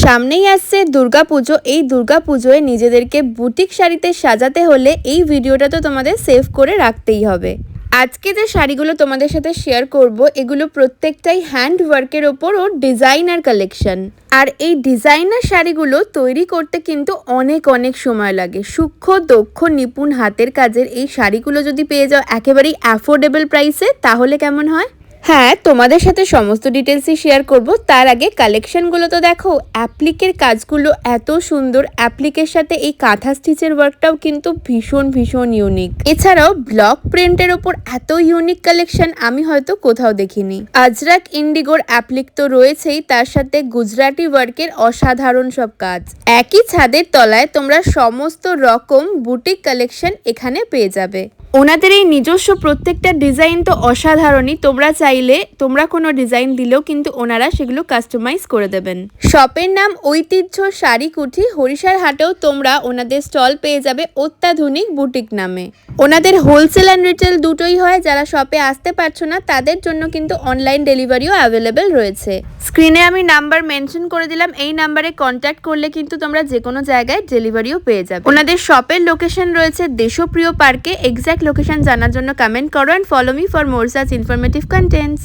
সামনেই আসছে দুর্গাপুজো। এই দুর্গাপুজোয় নিজেদেরকে বুটিক শাড়িতে সাজাতে হলে এই ভিডিওটা তো তোমাদের সেভ করে রাখতেই হবে। আজকে যে শাড়িগুলো তোমাদের সাথে শেয়ার করব এগুলো প্রত্যেকটাই হ্যান্ড ওয়ার্কের ওপর ও ডিজাইনার কালেকশন। আর এই ডিজাইনার শাড়িগুলো তৈরি করতে কিন্তু অনেক অনেক সময় লাগে। সূক্ষ্ম দক্ষ নিপুণ হাতের কাজের এই শাড়িগুলো যদি পেয়ে যাও একেবারেই অ্যাফোর্ডেবল প্রাইসে, তাহলে কেমন হয়? হ্যাঁ, তোমাদের সাথে সমস্ত ডিটেলসই শেয়ার করব। তার আগে কালেকশনগুলো তো দেখো। অ্যাপ্লিকের কাজগুলো এত সুন্দর, অ্যাপ্লিকের সাথে এই কাঁথা স্টিচের ওয়ার্কটাও কিন্তু ভীষণ ভীষণ ইউনিক। এছাড়াও ব্লক প্রিন্টের ওপর এত ইউনিক কালেকশন আমি হয়তো কোথাও দেখিনি। আজরাক ইন্ডিগোর অ্যাপ্লিক তো রয়েছেই, তার সাথে গুজরাটি ওয়ার্কের অসাধারণ সব কাজ। একই ছাদের তলায় তোমরা সমস্ত রকম বুটিক কালেকশন এখানে পেয়ে যাবে। ওনাদের এই নিজস্ব প্রত্যেকটা ডিজাইন তো অসাধারণই। তোমরা কোনো ডিজাইন দিলেও কিন্তু ওনারা সেগুলো কাস্টমাইজ করে দেবেন। শপের নাম ঐতিহ্য শাড়ি কুঠি। হরিশার হাটেও তোমরা ওনাদের স্টল পেয়ে যাবে অত্যাধুনিক বুটিক নামে। ওনাদের হোলসেল অ্যান্ড রিটেল দুটোই হয়। যারা শপে আসতে পারছো না তাদের জন্য কিন্তু অনলাইন ডেলিভারিও অ্যাভেলেবেল রয়েছে। স্ক্রিনে আমি নাম্বার মেনশন করে দিলাম, এই নাম্বারে কন্ট্যাক্ট করলে কিন্তু তোমরা যে কোনো জায়গায় ডেলিভারিও পেয়ে যাবে। ওনাদের শপের লোকেশন রয়েছে দেশপ্রিয় পার্কে। এক্স্যাক্ট লোকেশন জানার জন্য কমেন্ট করো and follow me for more such informative contents.